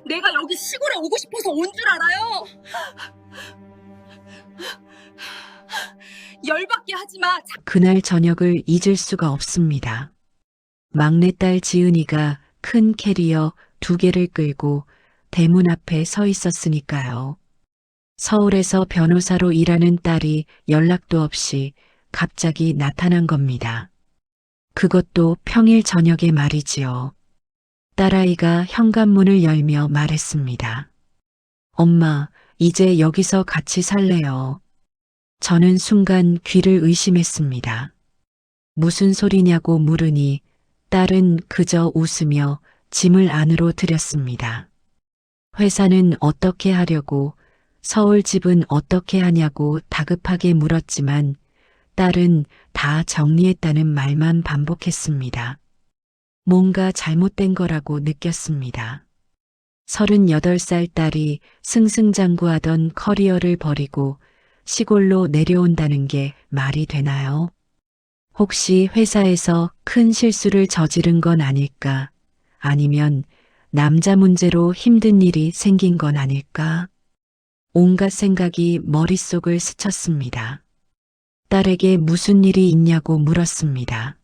내가 여기 시골에 오고 싶어서 온 줄 알아요? 열받게 하지 마. 그날 저녁을 잊을 수가 없습니다. 막내딸 지은이가 큰 캐리어 2개를 끌고 대문 앞에 서 있었으니까요. 서울에서 변호사로 일하는 딸이 연락도 없이 갑자기 나타난 겁니다. 그것도 평일 저녁에 말이지요. 딸아이가 현관문을 열며 말했습니다. 엄마, 이제 여기서 같이 살래요. 저는 순간 귀를 의심했습니다. 무슨 소리냐고 물으니 딸은 그저 웃으며 짐을 안으로 들였습니다. 회사는 어떻게 하려고, 서울 집은 어떻게 하냐고 다급하게 물었지만 딸은 다 정리했다는 말만 반복했습니다. 뭔가 잘못된 거라고 느꼈습니다. 38살 딸이 승승장구하던 커리어를 버리고 시골로 내려온다는 게 말이 되나요? 혹시 회사에서 큰 실수를 저지른 건 아닐까? 아니면 남자 문제로 힘든 일이 생긴 건 아닐까? 온갖 생각이 머릿속을 스쳤습니다. 딸에게 무슨 일이 있냐고 물었습니다.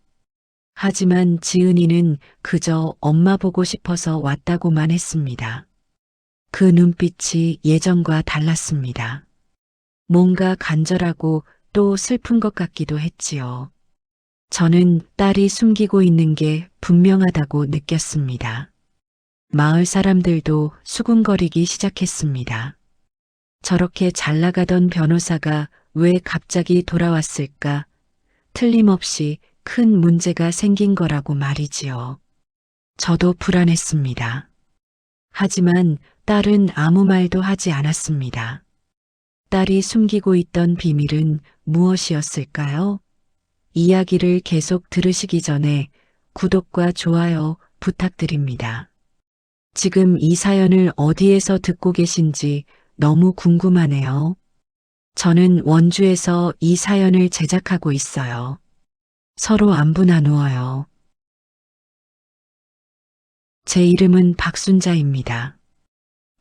하지만 지은이는 그저 엄마 보고 싶어서 왔다고만 했습니다. 그 눈빛이 예전과 달랐습니다. 뭔가 간절하고 또 슬픈 것 같기도 했지요. 저는 딸이 숨기고 있는 게 분명하다고 느꼈습니다. 마을 사람들도 수군거리기 시작했습니다. 저렇게 잘 나가던 변호사가 왜 갑자기 돌아왔을까? 틀림없이 큰 문제가 생긴 거라고 말이지요. 저도 불안했습니다. 하지만 딸은 아무 말도 하지 않았습니다. 딸이 숨기고 있던 비밀은 무엇이었을까요? 이야기를 계속 들으시기 전에 구독과 좋아요 부탁드립니다. 지금 이 사연을 어디에서 듣고 계신지 너무 궁금하네요. 저는 원주에서 이 사연을 제작하고 있어요. 서로 안부 나누어요. 제 이름은 박순자입니다.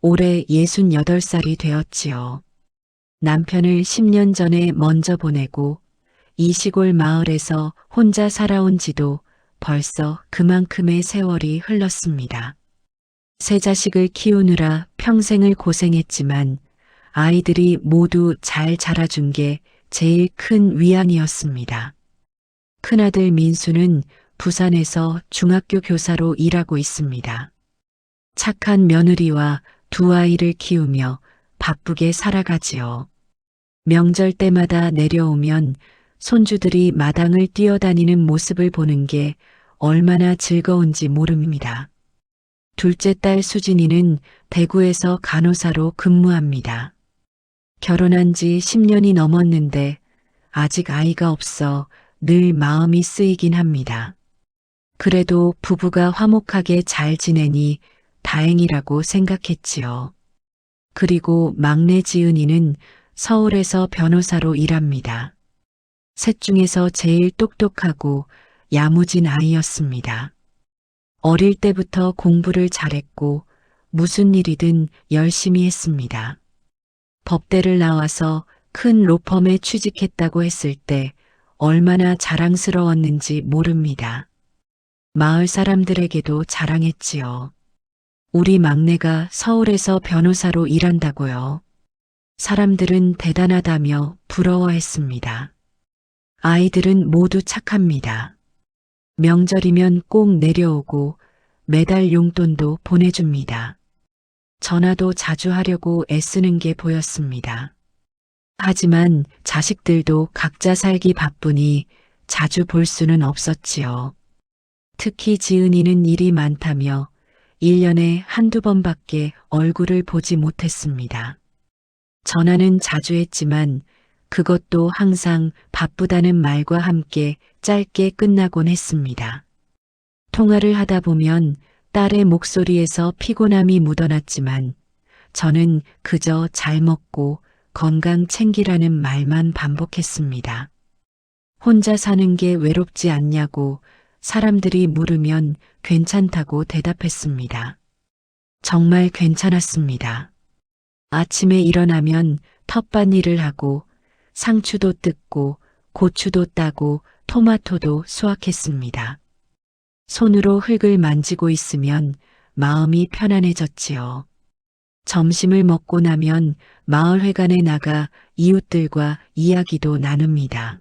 올해 68살이 되었지요. 남편을 10년 전에 먼저 보내고 이 시골 마을에서 혼자 살아온 지도 벌써 그만큼의 세월이 흘렀습니다. 세 자식을 키우느라 평생을 고생했지만 아이들이 모두 잘 자라준 게 제일 큰 위안이었습니다. 큰아들 민수는 부산에서 중학교 교사로 일하고 있습니다. 착한 며느리와 2아이를 키우며 바쁘게 살아가지요. 명절 때마다 내려오면 손주들이 마당을 뛰어다니는 모습을 보는 게 얼마나 즐거운지 모릅니다. 둘째 딸 수진이는 대구에서 간호사로 근무합니다. 결혼한 지 10년이 넘었는데 아직 아이가 없어 늘 마음이 쓰이긴 합니다. 그래도 부부가 화목하게 잘 지내니 다행이라고 생각했지요. 그리고 막내 지은이는 서울에서 변호사로 일합니다. 셋 중에서 제일 똑똑하고 야무진 아이였습니다. 어릴 때부터 공부를 잘했고 무슨 일이든 열심히 했습니다. 법대를 나와서 큰 로펌에 취직했다고 했을 때 얼마나 자랑스러웠는지 모릅니다. 마을 사람들에게도 자랑했지요. 우리 막내가 서울에서 변호사로 일한다고요. 사람들은 대단하다며 부러워했습니다. 아이들은 모두 착합니다. 명절이면 꼭 내려오고 매달 용돈도 보내줍니다. 전화도 자주 하려고 애쓰는 게 보였습니다. 하지만 자식들도 각자 살기 바쁘니 자주 볼 수는 없었지요. 특히 지은이는 일이 많다며 1년에 한두 번밖에 얼굴을 보지 못했습니다. 전화는 자주 했지만 그것도 항상 바쁘다는 말과 함께 짧게 끝나곤 했습니다. 통화를 하다 보면 딸의 목소리에서 피곤함이 묻어났지만 저는 그저 잘 먹고 건강 챙기라는 말만 반복했습니다. 혼자 사는 게 외롭지 않냐고 사람들이 물으면 괜찮다고 대답했습니다. 정말 괜찮았습니다. 아침에 일어나면 텃밭일을 하고 상추도 뜯고 고추도 따고 토마토도 수확했습니다. 손으로 흙을 만지고 있으면 마음이 편안해졌지요. 점심을 먹고 나면 마을회관에 나가 이웃들과 이야기도 나눕니다.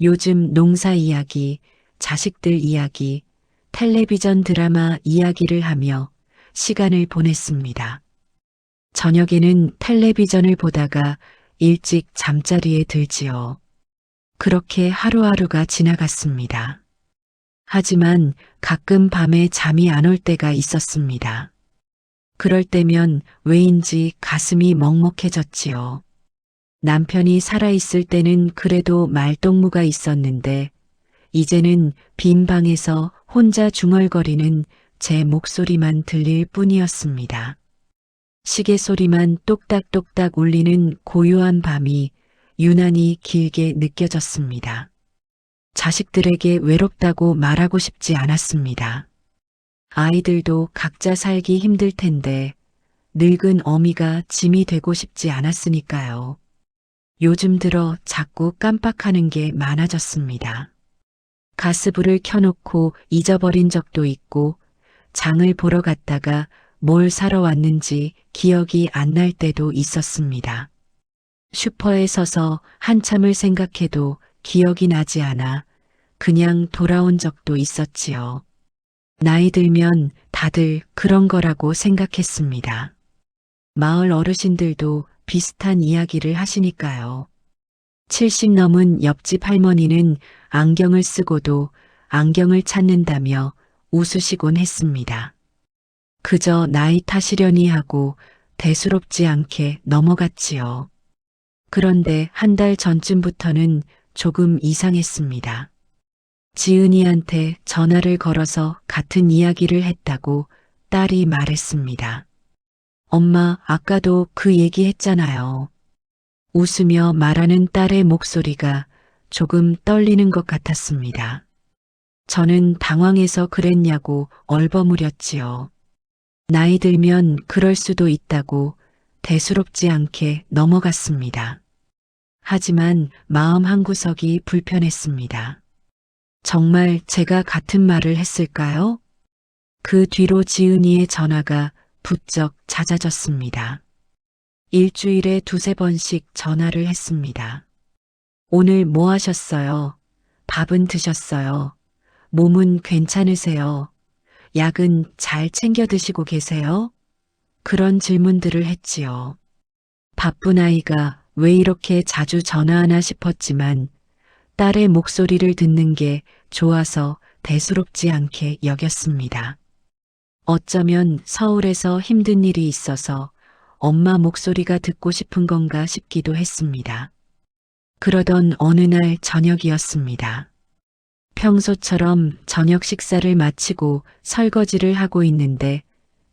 요즘 농사 이야기, 자식들 이야기, 텔레비전 드라마 이야기를 하며 시간을 보냈습니다. 저녁에는 텔레비전을 보다가 일찍 잠자리에 들지요. 그렇게 하루하루가 지나갔습니다. 하지만 가끔 밤에 잠이 안 올 때가 있었습니다. 그럴 때면 왜인지 가슴이 먹먹해졌지요. 남편이 살아있을 때는 그래도 말동무가 있었는데 이제는 빈 방에서 혼자 중얼거리는 제 목소리만 들릴 뿐이었습니다. 시계 소리만 똑딱똑딱 울리는 고요한 밤이 유난히 길게 느껴졌습니다. 자식들에게 외롭다고 말하고 싶지 않았습니다. 아이들도 각자 살기 힘들 텐데 늙은 어미가 짐이 되고 싶지 않았으니까요. 요즘 들어 자꾸 깜빡하는 게 많아졌습니다. 가스불을 켜놓고 잊어버린 적도 있고 장을 보러 갔다가 뭘 사러 왔는지 기억이 안 날 때도 있었습니다. 슈퍼에 서서 한참을 생각해도 기억이 나지 않아 그냥 돌아온 적도 있었지요. 나이 들면 다들 그런 거라고 생각했습니다. 마을 어르신들도 비슷한 이야기를 하시니까요. 70 넘은 옆집 할머니는 안경을 쓰고도 안경을 찾는다며 웃으시곤 했습니다. 그저 나이 탓이려니 하고 대수롭지 않게 넘어갔지요. 그런데 한 달 전쯤부터는 조금 이상했습니다. 지은이한테 전화를 걸어서 같은 이야기를 했다고 딸이 말했습니다. 엄마, 아까도 그 얘기 했잖아요. 웃으며 말하는 딸의 목소리가 조금 떨리는 것 같았습니다. 저는 당황해서 그랬냐고 얼버무렸지요. 나이 들면 그럴 수도 있다고 대수롭지 않게 넘어갔습니다. 하지만 마음 한구석이 불편했습니다. 정말 제가 같은 말을 했을까요? 그 뒤로 지은이의 전화가 부쩍 잦아졌습니다. 일주일에 두세 번씩 전화를 했습니다. 오늘 뭐 하셨어요? 밥은 드셨어요? 몸은 괜찮으세요? 약은 잘 챙겨 드시고 계세요? 그런 질문들을 했지요. 바쁜 아이가 왜 이렇게 자주 전화하나 싶었지만 딸의 목소리를 듣는 게 좋아서 대수롭지 않게 여겼습니다. 어쩌면 서울에서 힘든 일이 있어서 엄마 목소리가 듣고 싶은 건가 싶기도 했습니다. 그러던 어느 날 저녁이었습니다. 평소처럼 저녁 식사를 마치고 설거지를 하고 있는데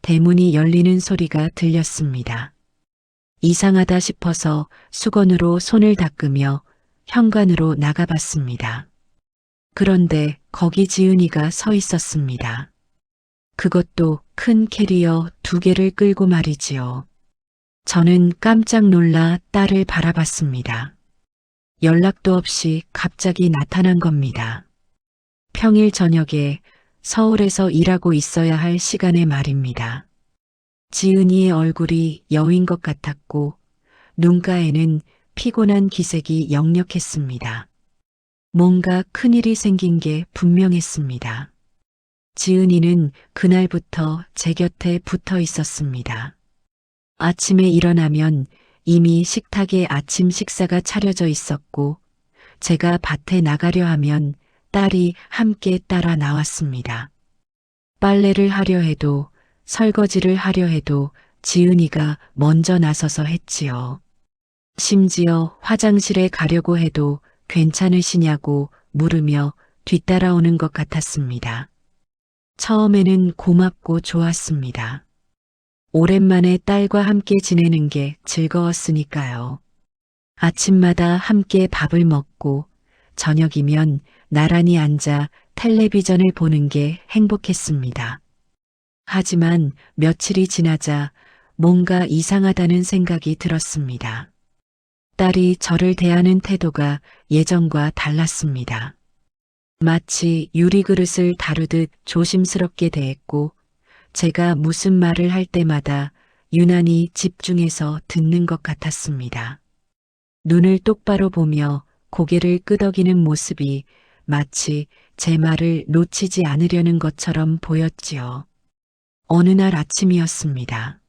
대문이 열리는 소리가 들렸습니다. 이상하다 싶어서 수건으로 손을 닦으며 현관으로 나가봤습니다. 그런데 거기 지은이가 서 있었습니다. 그것도 큰 캐리어 2개를 끌고 말이지요. 저는 깜짝 놀라 딸을 바라봤습니다. 연락도 없이 갑자기 나타난 겁니다. 평일 저녁에 서울에서 일하고 있어야 할 시간에 말입니다. 지은이의 얼굴이 여인 것 같았고 눈가에는 피곤한 기색이 역력했습니다. 뭔가 큰일이 생긴 게 분명했습니다. 지은이는 그날부터 제 곁에 붙어 있었습니다. 아침에 일어나면 이미 식탁에 아침 식사가 차려져 있었고 제가 밭에 나가려 하면 딸이 함께 따라 나왔습니다. 빨래를 하려 해도 설거지를 하려 해도 지은이가 먼저 나서서 했지요. 심지어 화장실에 가려고 해도 괜찮으시냐고 물으며 뒤따라오는 것 같았습니다. 처음에는 고맙고 좋았습니다. 오랜만에 딸과 함께 지내는 게 즐거웠으니까요. 아침마다 함께 밥을 먹고 저녁이면 나란히 앉아 텔레비전을 보는 게 행복했습니다. 하지만 며칠이 지나자 뭔가 이상하다는 생각이 들었습니다. 딸이 저를 대하는 태도가 예전과 달랐습니다. 마치 유리그릇을 다루듯 조심스럽게 대했고, 제가 무슨 말을 할 때마다 유난히 집중해서 듣는 것 같았습니다. 눈을 똑바로 보며 고개를 끄덕이는 모습이 마치 제 말을 놓치지 않으려는 것처럼 보였지요. 어느 날 아침이었습니다.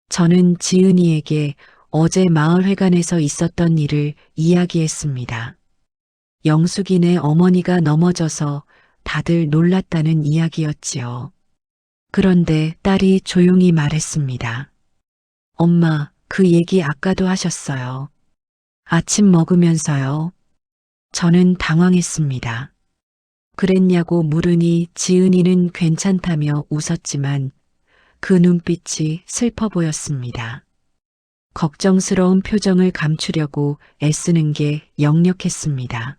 저는 지은이에게 어제 마을회관에서 있었던 일을 이야기했습니다. 영숙이네 어머니가 넘어져서 다들 놀랐다는 이야기였지요. 그런데 딸이 조용히 말했습니다. 엄마, 그 얘기 아까도 하셨어요. 아침 먹으면서요. 저는 당황했습니다. 그랬냐고 물으니 지은이는 괜찮다며 웃었지만 그 눈빛이 슬퍼 보였습니다. 걱정스러운 표정을 감추려고 애쓰는 게 역력했습니다.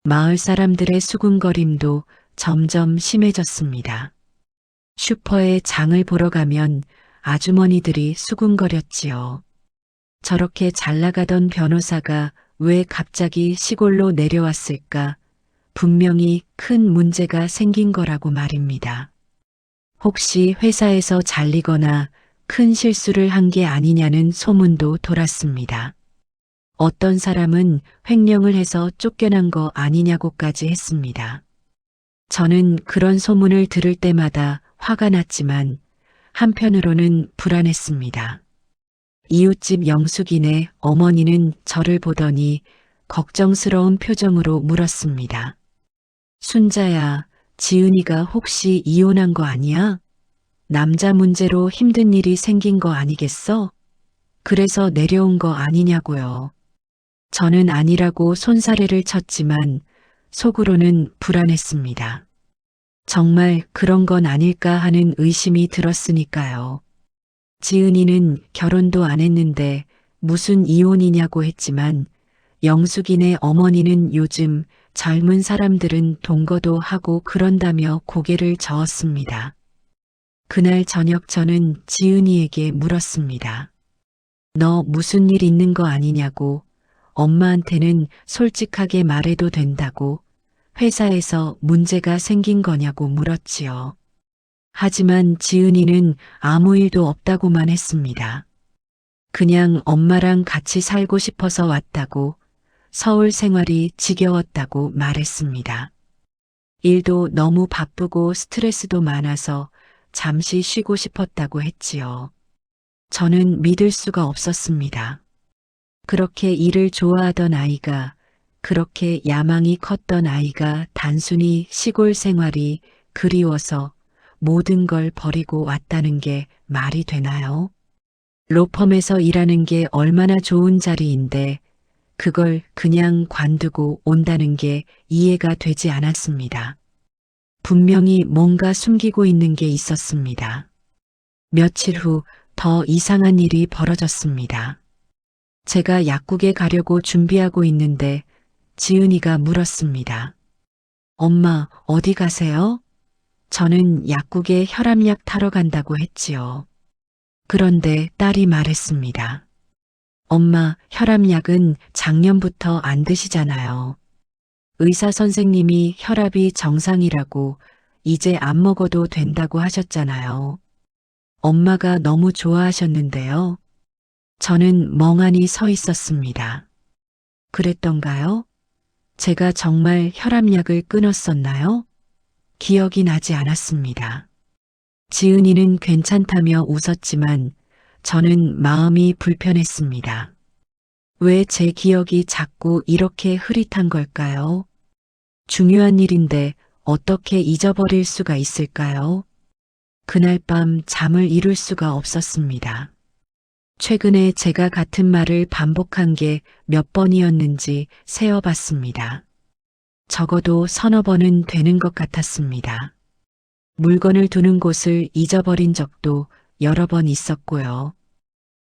마을 사람들의 수군거림도 점점 심해졌습니다. 슈퍼에 장을 보러 가면 아주머니들이 수군거렸지요. 저렇게 잘 나가던 변호사가 왜 갑자기 시골로 내려왔을까? 분명히 큰 문제가 생긴 거라고 말입니다. 혹시 회사에서 잘리거나 큰 실수를 한 게 아니냐는 소문도 돌았습니다. 어떤 사람은 횡령을 해서 쫓겨난 거 아니냐고까지 했습니다. 저는 그런 소문을 들을 때마다 화가 났지만 한편으로는 불안했습니다. 이웃집 영숙이네 어머니는 저를 보더니 걱정스러운 표정으로 물었습니다. 순자야, 지은이가 혹시 이혼한 거 아니야? 남자 문제로 힘든 일이 생긴 거 아니겠어? 그래서 내려온 거 아니냐고요. 저는 아니라고 손사래를 쳤지만 속으로는 불안했습니다. 정말 그런 건 아닐까 하는 의심이 들었으니까요. 지은이는 결혼도 안 했는데 무슨 이혼이냐고 했지만 영숙이네 어머니는 요즘 젊은 사람들은 동거도 하고 그런다며 고개를 저었습니다. 그날 저녁 저는 지은이에게 물었습니다. 너 무슨 일 있는 거 아니냐고, 엄마한테는 솔직하게 말해도 된다고, 회사에서 문제가 생긴 거냐고 물었지요. 하지만 지은이는 아무 일도 없다고만 했습니다. 그냥 엄마랑 같이 살고 싶어서 왔다고, 서울 생활이 지겨웠다고 말했습니다. 일도 너무 바쁘고 스트레스도 많아서 잠시 쉬고 싶었다고 했지요. 저는 믿을 수가 없었습니다. 그렇게 일을 좋아하던 아이가, 그렇게 야망이 컸던 아이가 단순히 시골 생활이 그리워서 모든 걸 버리고 왔다는 게 말이 되나요? 로펌에서 일하는 게 얼마나 좋은 자리인데 그걸 그냥 관두고 온다는 게 이해가 되지 않았습니다. 분명히 뭔가 숨기고 있는 게 있었습니다. 며칠 후 더 이상한 일이 벌어졌습니다. 제가 약국에 가려고 준비하고 있는데 지은이가 물었습니다. 엄마, 어디 가세요? 저는 약국에 혈압약 타러 간다고 했지요. 그런데 딸이 말했습니다. 엄마, 혈압약은 작년부터 안 드시잖아요. 의사 선생님이 혈압이 정상이라고 이제 안 먹어도 된다고 하셨잖아요. 엄마가 너무 좋아하셨는데요. 저는 멍하니 서 있었습니다. 그랬던가요? 제가 정말 혈압약을 끊었었나요? 기억이 나지 않았습니다. 지은이는 괜찮다며 웃었지만 저는 마음이 불편했습니다. 왜 제 기억이 자꾸 이렇게 흐릿한 걸까요? 중요한 일인데 어떻게 잊어버릴 수가 있을까요? 그날 밤 잠을 이룰 수가 없었습니다. 최근에 제가 같은 말을 반복한 게 몇 번이었는지 세어봤습니다. 적어도 서너 번은 되는 것 같았습니다. 물건을 두는 곳을 잊어버린 적도 여러 번 있었고요.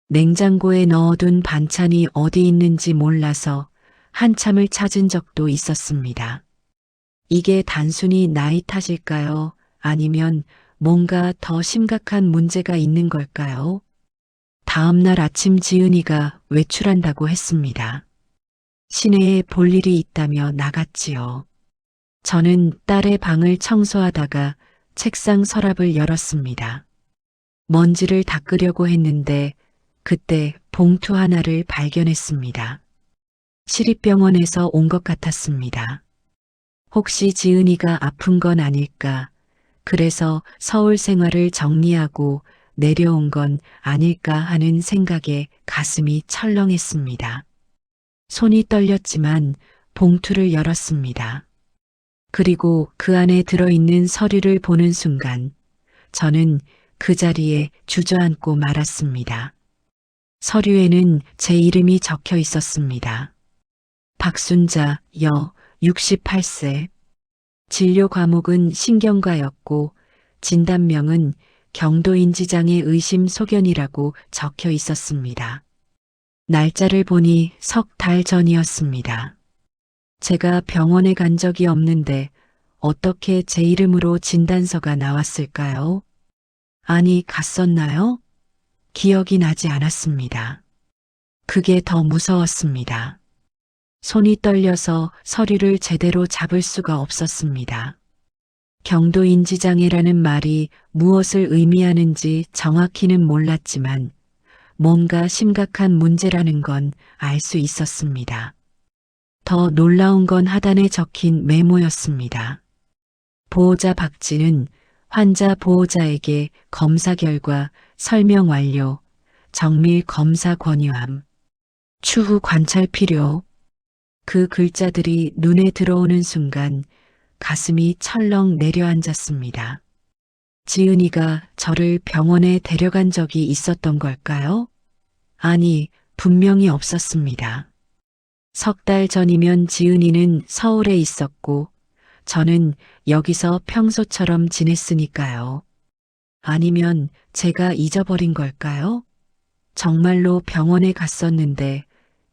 냉장고에 넣어둔 반찬이 어디 있는지 몰라서 한참을 찾은 적도 있었습니다. 이게 단순히 나이 탓일까요? 아니면 뭔가 더 심각한 문제가 있는 걸까요? 다음 날 아침 지은이가 외출한다고 했습니다. 시내에 볼 일이 있다며 나갔지요. 저는 딸의 방을 청소하다가 책상 서랍을 열었습니다. 먼지를 닦으려고 했는데 그때 봉투 하나를 발견했습니다. 시립병원에서 온 것 같았습니다. 혹시 지은이가 아픈 건 아닐까? 그래서 서울 생활을 정리하고 내려온 건 아닐까 하는 생각에 가슴이 철렁했습니다. 손이 떨렸지만 봉투를 열었습니다. 그리고 그 안에 들어있는 서류를 보는 순간 저는 그 자리에 주저앉고 말았습니다. 서류에는 제 이름이 적혀 있었습니다. 박순자, 여, 68세. 진료 과목은 신경과였고 진단명은 경도인지장애 의심 소견이라고 적혀 있었습니다. 날짜를 보니 석 달 전이었습니다. 제가 병원에 간 적이 없는데 어떻게 제 이름으로 진단서가 나왔을까요? 아니, 갔었나요? 기억이 나지 않았습니다. 그게 더 무서웠습니다. 손이 떨려서 서류를 제대로 잡을 수가 없었습니다. 경도인지장애라는 말이 무엇을 의미하는지 정확히는 몰랐지만 뭔가 심각한 문제라는 건 알 수 있었습니다. 더 놀라운 건 하단에 적힌 메모였습니다. 보호자 박진은 환자 보호자에게 검사 결과 설명 완료, 정밀 검사 권유함, 추후 관찰 필요. 그 글자들이 눈에 들어오는 순간 가슴이 철렁 내려앉았습니다. 지은이가 저를 병원에 데려간 적이 있었던 걸까요? 아니, 분명히 없었습니다. 석 달 전이면 지은이는 서울에 있었고 저는 여기서 평소처럼 지냈으니까요. 아니면 제가 잊어버린 걸까요? 정말로 병원에 갔었는데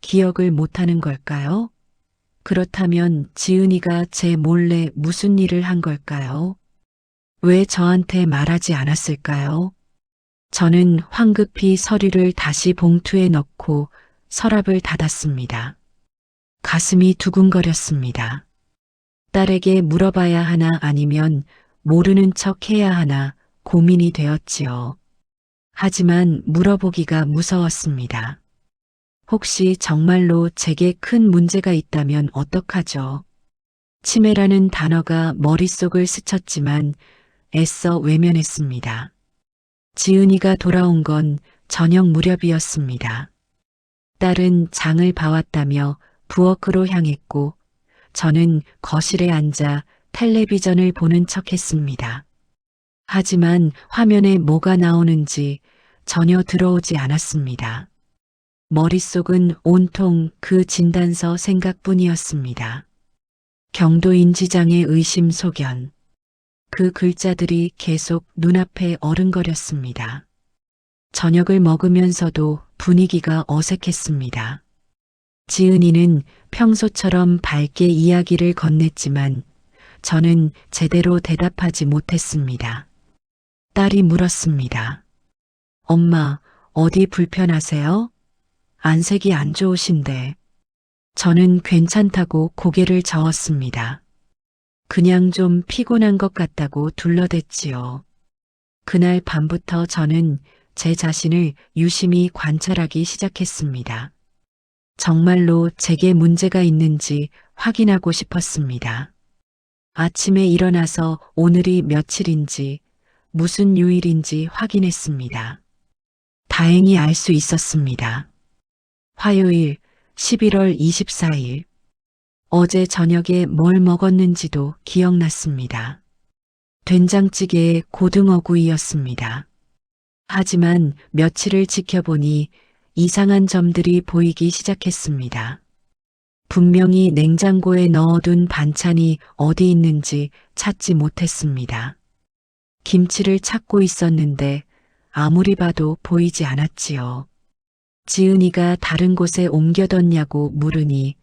기억을 못하는 걸까요? 그렇다면 지은이가 제 몰래 무슨 일을 한 걸까요? 왜 저한테 말하지 않았을까요? 저는 황급히 서류를 다시 봉투에 넣고 서랍을 닫았습니다. 가슴이 두근거렸습니다. 딸에게 물어봐야 하나 아니면 모르는 척 해야 하나 고민이 되었지요. 하지만 물어보기가 무서웠습니다. 혹시 정말로 제게 큰 문제가 있다면 어떡하죠? 치매라는 단어가 머릿속을 스쳤지만 애써 외면했습니다. 지은이가 돌아온 건 저녁 무렵이었습니다. 딸은 장을 봐왔다며 부엌으로 향했고 저는 거실에 앉아 텔레비전을 보는 척했습니다. 하지만 화면에 뭐가 나오는지 전혀 들어오지 않았습니다. 머릿속은 온통 그 진단서 생각뿐이었습니다. 경도인지장애 의심 소견. 그 글자들이 계속 눈앞에 어른거렸습니다. 저녁을 먹으면서도 분위기가 어색했습니다. 지은이는 평소처럼 밝게 이야기를 건넸지만 저는 제대로 대답하지 못했습니다. 딸이 물었습니다. 엄마, 어디 불편하세요? 안색이 안 좋으신데. 저는 괜찮다고 고개를 저었습니다. 그냥 좀 피곤한 것 같다고 둘러댔지요. 그날 밤부터 저는 제 자신을 유심히 관찰하기 시작했습니다. 정말로 제게 문제가 있는지 확인하고 싶었습니다. 아침에 일어나서 오늘이 며칠인지 무슨 요일인지 확인했습니다. 다행히 알 수 있었습니다. 화요일 11월 24일. 어제 저녁에 뭘 먹었는지도 기억났습니다. 된장찌개에 고등어구이였습니다. 하지만 며칠을 지켜보니 이상한 점들이 보이기 시작했습니다. 분명히 냉장고에 넣어둔 반찬이 어디 있는지 찾지 못했습니다. 김치를 찾고 있었는데 아무리 봐도 보이지 않았지요. 지은이가 다른 곳에 옮겨뒀냐고 물으니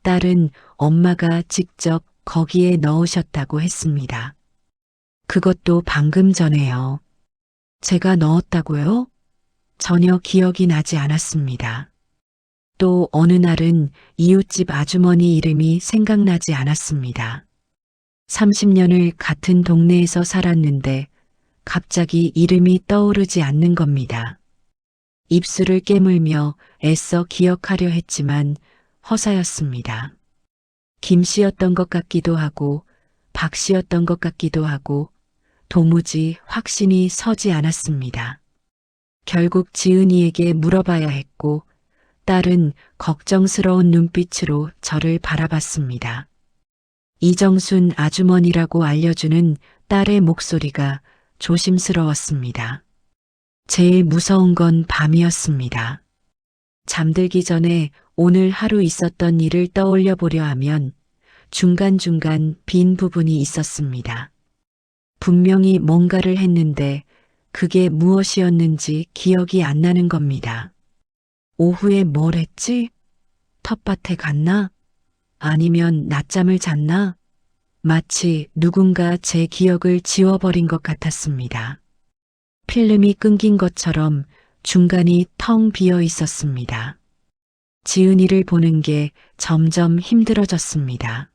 딸은 엄마가 직접 거기에 넣으셨다고 했습니다. 그것도 방금 전에요. 제가 넣었다고요? 전혀 기억이 나지 않았습니다. 또 어느 날은 이웃집 아주머니 이름이 생각나지 않았습니다. 30년을 같은 동네에서 살았는데 갑자기 이름이 떠오르지 않는 겁니다. 입술을 깨물며 애써 기억하려 했지만 허사였습니다. 김 씨였던 것 같기도 하고 박 씨였던 것 같기도 하고 도무지 확신이 서지 않았습니다. 결국 지은이에게 물어봐야 했고 딸은 걱정스러운 눈빛으로 저를 바라봤습니다. 이정순 아주머니라고 알려주는 딸의 목소리가 조심스러웠습니다. 제일 무서운 건 밤이었습니다. 잠들기 전에 오늘 하루 있었던 일을 떠올려 보려 하면 중간중간 빈 부분이 있었습니다. 분명히 뭔가를 했는데 그게 무엇이었는지 기억이 안 나는 겁니다. 오후에 뭘 했지? 텃밭에 갔나? 아니면 낮잠을 잤나? 마치 누군가 제 기억을 지워버린 것 같았습니다. 필름이 끊긴 것처럼 중간이 텅 비어 있었습니다. 지은이를 보는 게 점점 힘들어졌습니다.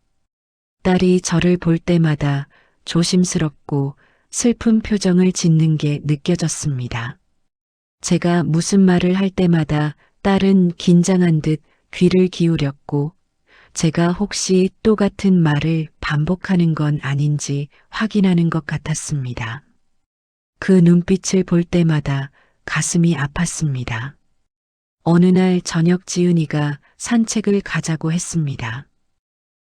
딸이 저를 볼 때마다 조심스럽고 슬픈 표정을 짓는 게 느껴졌습니다. 제가 무슨 말을 할 때마다 딸은 긴장한 듯 귀를 기울였고 제가 혹시 또 같은 말을 반복하는 건 아닌지 확인하는 것 같았습니다. 그 눈빛을 볼 때마다 가슴이 아팠습니다. 어느 날 저녁 지은이가 산책을 가자고 했습니다.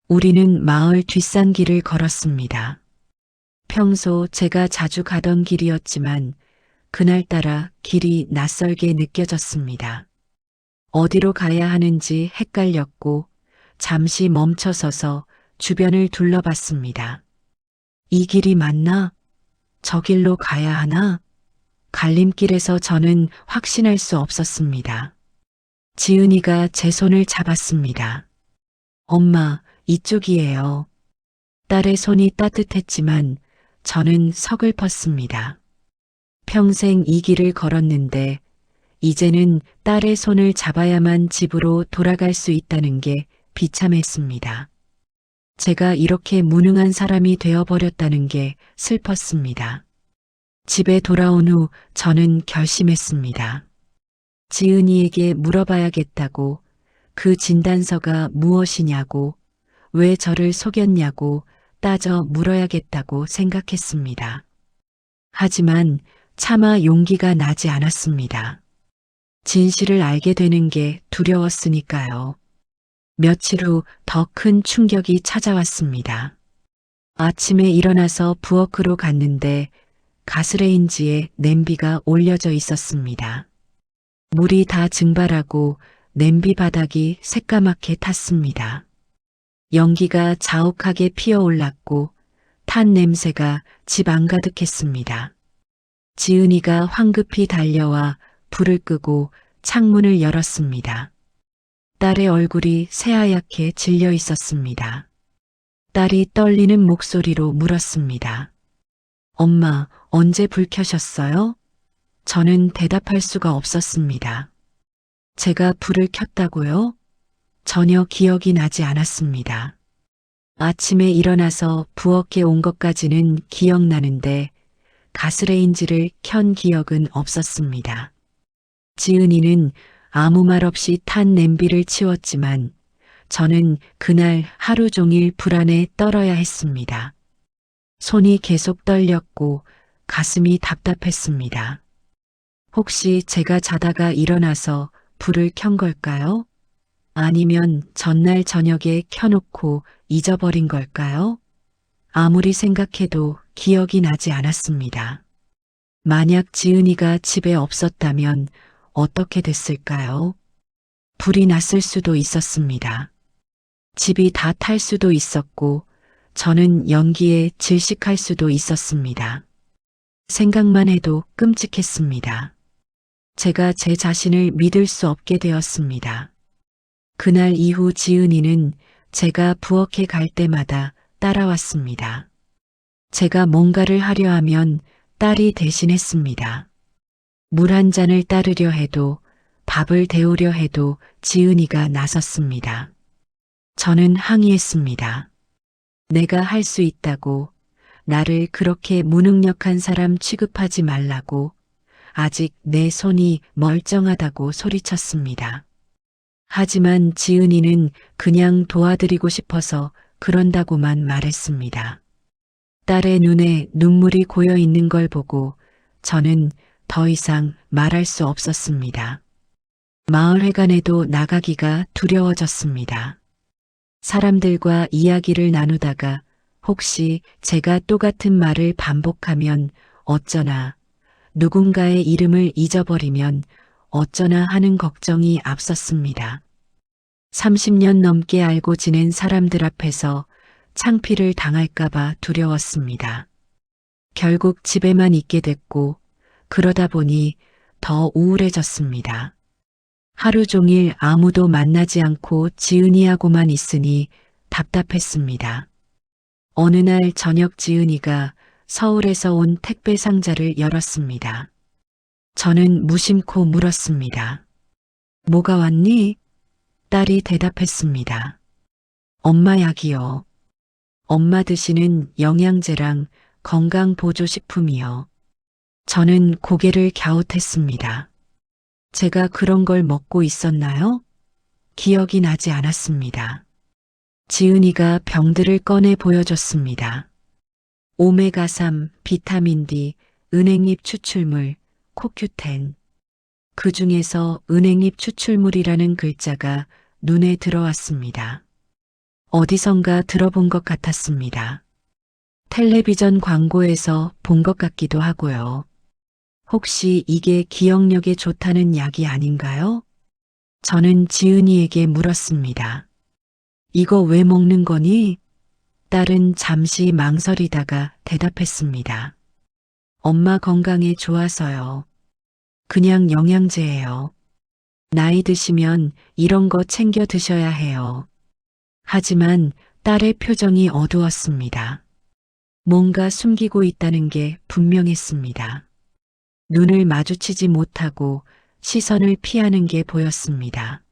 우리는 마을 뒷산길을 걸었습니다. 평소 제가 자주 가던 길이었지만 그날따라 길이 낯설게 느껴졌습니다. 어디로 가야 하는지 헷갈렸고 잠시 멈춰서서 주변을 둘러봤습니다. 이 길이 맞나? 저 길로 가야 하나? 갈림길에서 저는 확신할 수 없었습니다. 지은이가 제 손을 잡았습니다. 엄마, 이쪽이에요. 딸의 손이 따뜻했지만 저는 서글펐습니다. 평생 이 길을 걸었는데 이제는 딸의 손을 잡아야만 집으로 돌아갈 수 있다는 게 비참했습니다. 제가 이렇게 무능한 사람이 되어버렸다는 게 슬펐습니다. 집에 돌아온 후 저는 결심했습니다. 지은이에게 물어봐야겠다고, 그 진단서가 무엇이냐고, 왜 저를 속였냐고 따져 물어야겠다고 생각했습니다. 하지만 차마 용기가 나지 않았습니다. 진실을 알게 되는 게 두려웠으니까요. 며칠 후 더 큰 충격이 찾아왔습니다. 아침에 일어나서 부엌으로 갔는데 가스레인지에 냄비가 올려져 있었습니다. 물이 다 증발하고 냄비 바닥이 새까맣게 탔습니다. 연기가 자욱하게 피어올랐고 탄 냄새가 집 안가득했습니다. 지은이가 황급히 달려와 불을 끄고 창문을 열었습니다. 딸의 얼굴이 새하얗게 질려 있었습니다. 딸이 떨리는 목소리로 물었습니다. 엄마, 언제 불 켜셨어요? 저는 대답할 수가 없었습니다. 제가 불을 켰다고요? 전혀 기억이 나지 않았습니다. 아침에 일어나서 부엌에 온 것까지는 기억나는데 가스레인지를 켠 기억은 없었습니다. 지은이는 아무 말 없이 탄 냄비를 치웠지만 저는 그날 하루 종일 불안에 떨어야 했습니다. 손이 계속 떨렸고 가슴이 답답했습니다. 혹시 제가 자다가 일어나서 불을 켠 걸까요? 아니면 전날 저녁에 켜놓고 잊어버린 걸까요? 아무리 생각해도 기억이 나지 않았습니다. 만약 지은이가 집에 없었다면 어떻게 됐을까요? 불이 났을 수도 있었습니다. 집이 다 탈 수도 있었고 저는 연기에 질식할 수도 있었습니다. 생각만 해도 끔찍했습니다. 제가 제 자신을 믿을 수 없게 되었습니다. 그날 이후 지은이는 제가 부엌에 갈 때마다 따라왔습니다. 제가 뭔가를 하려 하면 딸이 대신했습니다. 물 한 잔을 따르려 해도 밥을 데우려 해도 지은이가 나섰습니다. 저는 항의했습니다. 내가 할 수 있다고, 나를 그렇게 무능력한 사람 취급하지 말라고, 아직 내 손이 멀쩡하다고 소리쳤습니다. 하지만 지은이는 그냥 도와드리고 싶어서 그런다고만 말했습니다. 딸의 눈에 눈물이 고여 있는 걸 보고 저는 더 이상 말할 수 없었습니다. 마을회관에도 나가기가 두려워졌습니다. 사람들과 이야기를 나누다가 혹시 제가 똑같은 말을 반복하면 어쩌나, 누군가의 이름을 잊어버리면 어쩌나 하는 걱정이 앞섰습니다. 30년 넘게 알고 지낸 사람들 앞에서 창피를 당할까봐 두려웠습니다. 결국 집에만 있게 됐고 그러다 보니 더 우울해졌습니다. 하루 종일 아무도 만나지 않고 지은이하고만 있으니 답답했습니다. 어느 날 저녁 지은이가 서울에서 온 택배 상자를 열었습니다. 저는 무심코 물었습니다. 뭐가 왔니? 딸이 대답했습니다. 엄마 약이요. 엄마 드시는 영양제랑 건강보조식품이요. 저는 고개를 갸웃했습니다. 제가 그런 걸 먹고 있었나요? 기억이 나지 않았습니다. 지은이가 병들을 꺼내 보여줬습니다. 오메가3, 비타민 D, 은행잎 추출물, 코큐텐. 그 중에서 은행잎 추출물이라는 글자가 눈에 들어왔습니다. 어디선가 들어본 것 같았습니다. 텔레비전 광고에서 본 것 같기도 하고요. 혹시 이게 기억력에 좋다는 약이 아닌가요? 저는 지은이에게 물었습니다. 이거 왜 먹는 거니? 딸은 잠시 망설이다가 대답했습니다. 엄마 건강에 좋아서요. 그냥 영양제예요. 나이 드시면 이런 거 챙겨 드셔야 해요. 하지만 딸의 표정이 어두웠습니다. 뭔가 숨기고 있다는 게 분명했습니다. 눈을 마주치지 못하고 시선을 피하는 게 보였습니다.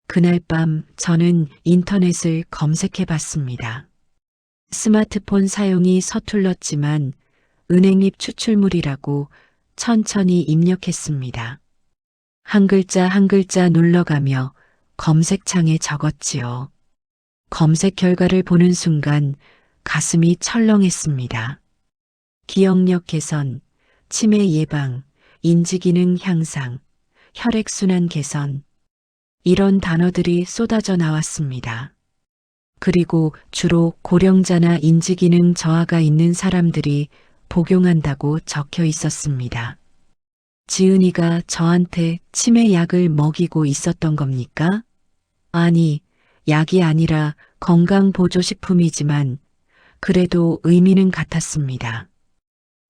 그날 밤 저는 인터넷을 검색해 봤습니다. 스마트폰 사용이 서툴렀지만 은행잎 추출물이라고 천천히 입력했습니다. 한 글자 한 글자 눌러가며 검색창에 적었지요. 검색 결과를 보는 순간 가슴이 철렁했습니다. 기억력 개선, 치매 예방, 인지기능 향상, 혈액순환 개선, 이런 단어들이 쏟아져 나왔습니다. 그리고 주로 고령자나 인지기능 저하가 있는 사람들이 복용한다고 적혀 있었습니다. 지은이가 저한테 치매 약을 먹이고 있었던 겁니까? 아니, 약이 아니라 건강보조식품이지만 그래도 의미는 같았습니다.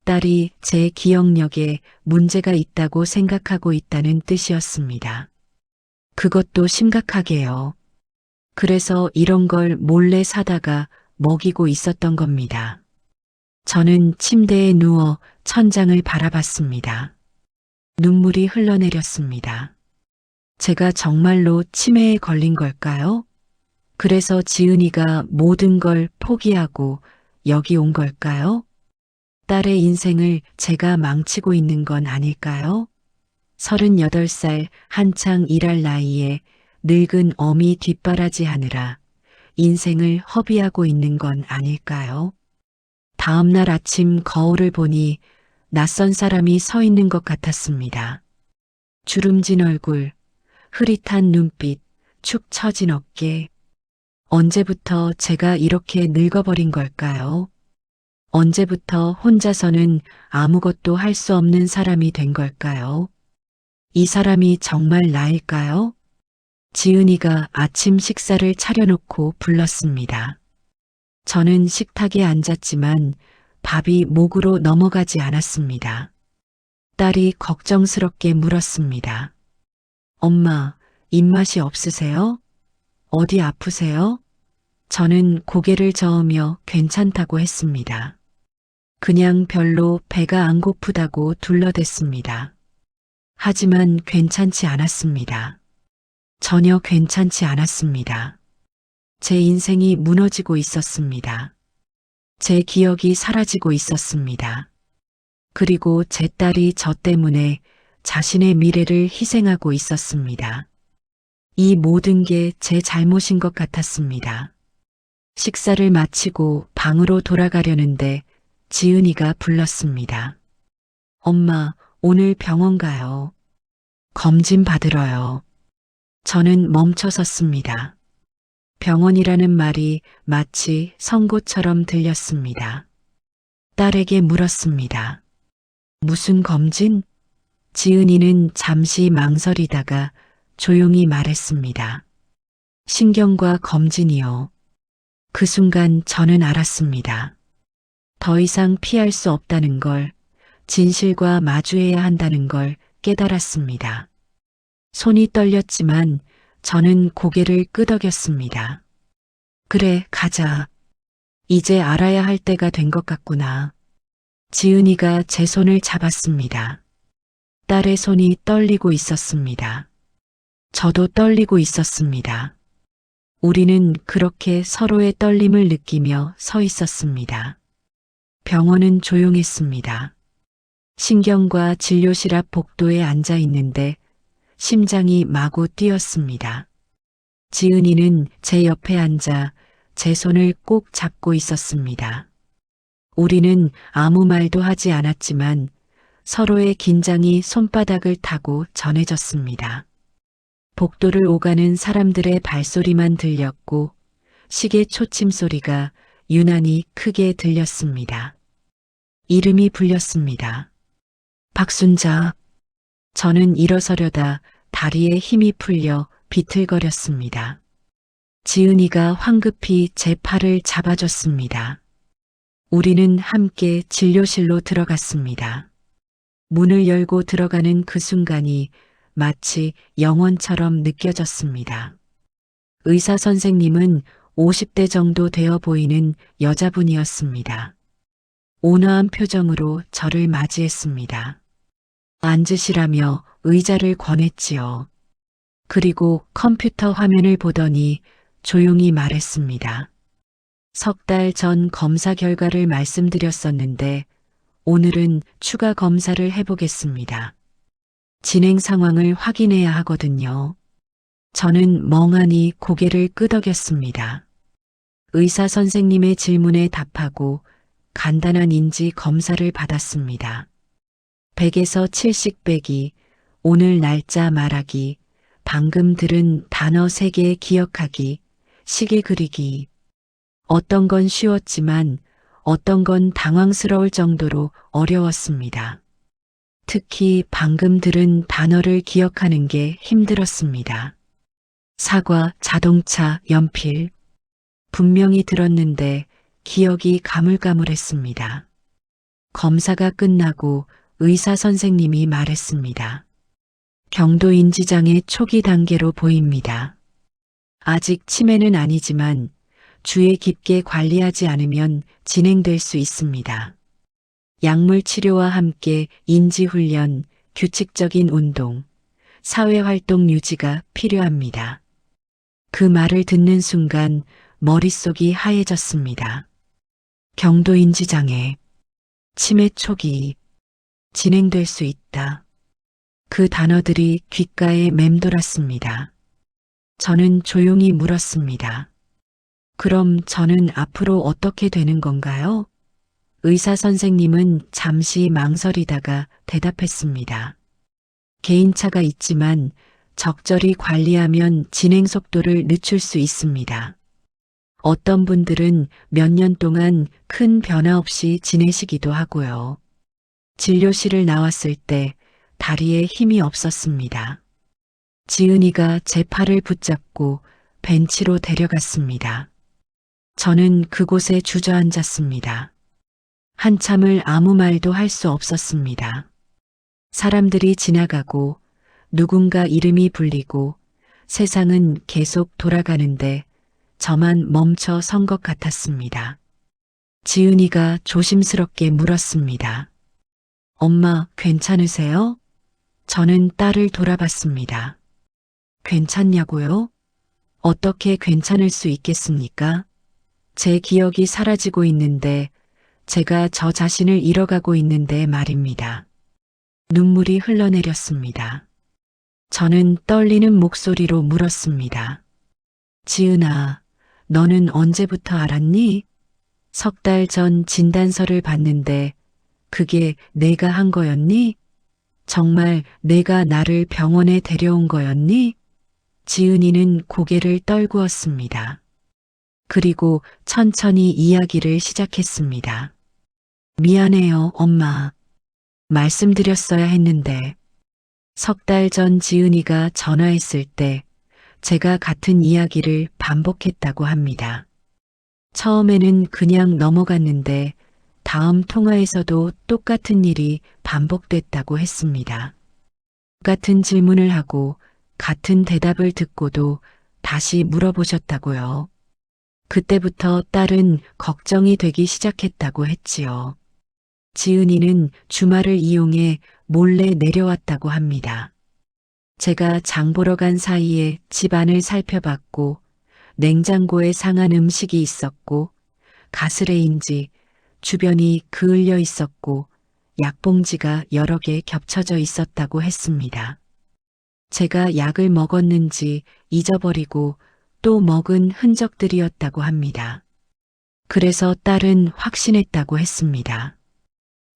딸이 제 기억력에 문제가 있다고 생각하고 있다는 뜻이었습니다. 그것도 심각하게요. 그래서 이런 걸 몰래 사다가 먹이고 있었던 겁니다. 저는 침대에 누워 천장을 바라봤습니다. 눈물이 흘러내렸습니다. 제가 정말로 치매에 걸린 걸까요? 그래서 지은이가 모든 걸 포기하고 여기 온 걸까요? 딸의 인생을 제가 망치고 있는 건 아닐까요? 38살 한창 일할 나이에 늙은 어미 뒷바라지하느라 인생을 허비하고 있는 건 아닐까요? 다음 날 아침 거울을 보니 낯선 사람이 서 있는 것 같았습니다. 주름진 얼굴, 흐릿한 눈빛, 축 처진 어깨. 언제부터 제가 이렇게 늙어버린 걸까요? 언제부터 혼자서는 아무것도 할 수 없는 사람이 된 걸까요? 이 사람이 정말 나일까요? 지은이가 아침 식사를 차려놓고 불렀습니다. 저는 식탁에 앉았지만 밥이 목으로 넘어가지 않았습니다. 딸이 걱정스럽게 물었습니다. 엄마, 입맛이 없으세요? 어디 아프세요? 저는 고개를 저으며 괜찮다고 했습니다. 그냥 별로 배가 안 고프다고 둘러댔습니다. 하지만 괜찮지 않았습니다. 전혀 괜찮지 않았습니다. 제 인생이 무너지고 있었습니다. 제 기억이 사라지고 있었습니다. 그리고 제 딸이 저 때문에 자신의 미래를 희생하고 있었습니다. 이 모든 게 제 잘못인 것 같았습니다. 식사를 마치고 방으로 돌아가려는데 지은이가 불렀습니다. 엄마, 오늘 병원 가요. 검진 받으러요. 저는 멈춰 섰습니다. 병원이라는 말이 마치 선고처럼 들렸습니다. 딸에게 물었습니다. 무슨 검진? 지은이는 잠시 망설이다가 조용히 말했습니다. 신경과 검진이요. 그 순간 저는 알았습니다. 더 이상 피할 수 없다는 걸, 진실과 마주해야 한다는 걸 깨달았습니다. 손이 떨렸지만 저는 고개를 끄덕였습니다. 그래, 가자. 이제 알아야 할 때가 된 것 같구나. 지은이가 제 손을 잡았습니다. 딸의 손이 떨리고 있었습니다. 저도 떨리고 있었습니다. 우리는 그렇게 서로의 떨림을 느끼며 서 있었습니다. 병원은 조용했습니다. 신경과 진료실 앞 복도에 앉아 있는데 심장이 마구 뛰었습니다. 지은이는 제 옆에 앉아 제 손을 꼭 잡고 있었습니다. 우리는 아무 말도 하지 않았지만 서로의 긴장이 손바닥을 타고 전해졌습니다. 복도를 오가는 사람들의 발소리만 들렸고 시계 초침 소리가 유난히 크게 들렸습니다. 이름이 불렸습니다. 박순자. 저는 일어서려다 다리에 힘이 풀려 비틀거렸습니다. 지은이가 황급히 제 팔을 잡아줬습니다. 우리는 함께 진료실로 들어갔습니다. 문을 열고 들어가는 그 순간이 마치 영원처럼 느껴졌습니다. 의사 선생님은 50대 정도 되어 보이는 여자분이었습니다. 온화한 표정으로 저를 맞이했습니다. 앉으시라며 의자를 권했지요. 그리고 컴퓨터 화면을 보더니 조용히 말했습니다. 석 달 전 검사 결과를 말씀드렸었는데 오늘은 추가 검사를 해보겠습니다. 진행 상황을 확인해야 하거든요. 저는 멍하니 고개를 끄덕였습니다. 의사 선생님의 질문에 답하고 간단한 인지 검사를 받았습니다. 100에서 70 빼기, 오늘 날짜 말하기, 방금 들은 단어 3개 기억하기, 시계 그리기. 어떤 건 쉬웠지만 어떤 건 당황스러울 정도로 어려웠습니다. 특히 방금 들은 단어를 기억하는 게 힘들었습니다. 사과, 자동차, 연필. 분명히 들었는데 기억이 가물가물했습니다. 검사가 끝나고 의사 선생님이 말했습니다. 경도 인지장애 초기 단계로 보입니다. 아직 치매는 아니지만 주의 깊게 관리하지 않으면 진행될 수 있습니다. 약물 치료와 함께 인지훈련, 규칙적인 운동, 사회활동 유지가 필요합니다. 그 말을 듣는 순간 머릿속이 하얘졌습니다. 경도인지장애, 치매 초기, 진행될 수 있다. 그 단어들이 귓가에 맴돌았습니다. 저는 조용히 물었습니다. 그럼 저는 앞으로 어떻게 되는 건가요? 의사 선생님은 잠시 망설이다가 대답했습니다. 개인차가 있지만 적절히 관리하면 진행 속도를 늦출 수 있습니다. 어떤 분들은 몇 년 동안 큰 변화 없이 지내시기도 하고요. 진료실을 나왔을 때 다리에 힘이 없었습니다. 지은이가 제 팔을 붙잡고 벤치로 데려갔습니다. 저는 그곳에 주저앉았습니다. 한참을 아무 말도 할 수 없었습니다. 사람들이 지나가고 누군가 이름이 불리고 세상은 계속 돌아가는데 저만 멈춰 선 것 같았습니다. 지은이가 조심스럽게 물었습니다. 엄마, 괜찮으세요? 저는 딸을 돌아봤습니다. 괜찮냐고요? 어떻게 괜찮을 수 있겠습니까? 제 기억이 사라지고 있는데 제가 저 자신을 잃어가고 있는데 말입니다. 눈물이 흘러내렸습니다. 저는 떨리는 목소리로 물었습니다. 지은아, 너는 언제부터 알았니? 석 달 전 진단서를 봤는데 그게 내가 한 거였니? 정말 내가 나를 병원에 데려온 거였니? 지은이는 고개를 떨구었습니다. 그리고 천천히 이야기를 시작했습니다. 미안해요, 엄마. 말씀드렸어야 했는데. 석 달 전 지은이가 전화했을 때 제가 같은 이야기를 반복했다고 합니다. 처음에는 그냥 넘어갔는데 다음 통화에서도 똑같은 일이 반복됐다고 했습니다. 같은 질문을 하고 같은 대답을 듣고도 다시 물어보셨다고요. 그때부터 딸은 걱정이 되기 시작했다고 했지요. 지은이는 주말을 이용해 몰래 내려왔다고 합니다. 제가 장 보러 간 사이에 집안을 살펴봤고 냉장고에 상한 음식이 있었고 가스레인지 주변이 그을려 있었고 약봉지가 여러 개 겹쳐져 있었다고 했습니다. 제가 약을 먹었는지 잊어버리고 또 먹은 흔적들이었다고 합니다. 그래서 딸은 확신했다고 했습니다.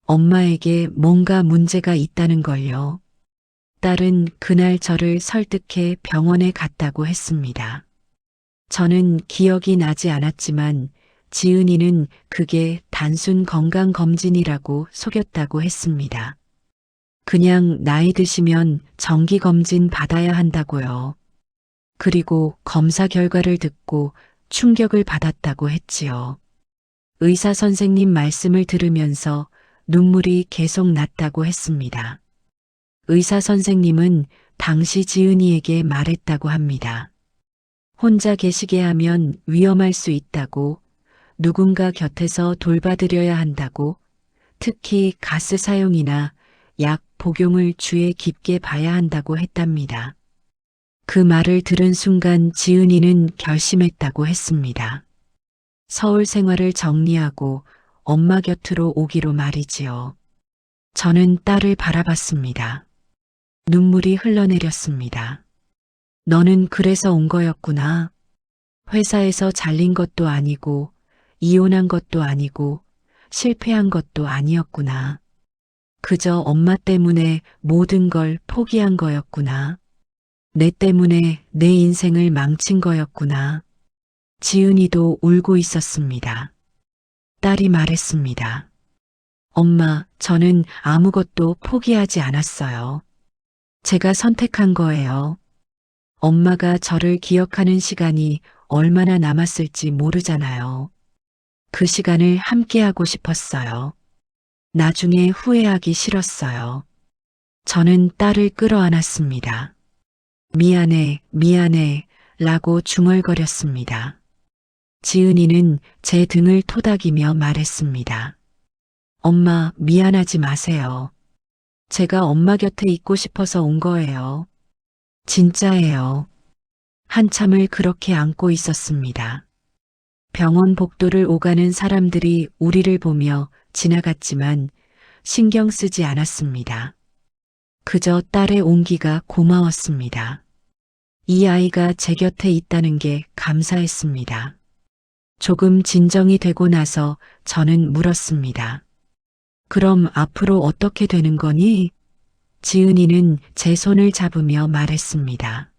엄마에게 뭔가 문제가 있다는 걸요. 딸은 그날 저를 설득해 병원에 갔다고 했습니다. 저는 기억이 나지 않았지만 지은이는 그게 단순 건강검진이라고 속였다고 했습니다. 그냥 나이 드시면 정기검진 받아야 한다고요. 그리고 검사 결과를 듣고 충격을 받았다고 했지요. 의사 선생님 말씀을 들으면서 눈물이 계속 났다고 했습니다. 의사 선생님은 당시 지은이에게 말했다고 합니다. 혼자 계시게 하면 위험할 수 있다고, 누군가 곁에서 돌봐드려야 한다고, 특히 가스 사용이나 약 복용을 주의 깊게 봐야 한다고 했답니다. 그 말을 들은 순간 지은이는 결심했다고 했습니다. 서울 생활을 정리하고 엄마 곁으로 오기로 말이지요. 저는 딸을 바라봤습니다. 눈물이 흘러내렸습니다. 너는 그래서 온 거였구나. 회사에서 잘린 것도 아니고 이혼한 것도 아니고 실패한 것도 아니었구나. 그저 엄마 때문에 모든 걸 포기한 거였구나. 내 때문에 내 인생을 망친 거였구나. 지은이도 울고 있었습니다. 딸이 말했습니다. 엄마, 저는 아무것도 포기하지 않았어요. 제가 선택한 거예요. 엄마가 저를 기억하는 시간이 얼마나 남았을지 모르잖아요. 그 시간을 함께하고 싶었어요. 나중에 후회하기 싫었어요. 저는 딸을 끌어안았습니다. 미안해, 미안해, 라고 중얼거렸습니다. 지은이는 제 등을 토닥이며 말했습니다. 엄마, 미안하지 마세요. 제가 엄마 곁에 있고 싶어서 온 거예요. 진짜예요. 한참을 그렇게 안고 있었습니다. 병원 복도를 오가는 사람들이 우리를 보며 지나갔지만 신경 쓰지 않았습니다. 그저 딸의 온기가 고마웠습니다. 이 아이가 제 곁에 있다는 게 감사했습니다. 조금 진정이 되고 나서 저는 물었습니다. 그럼 앞으로 어떻게 되는 거니? 지은이는 제 손을 잡으며 말했습니다.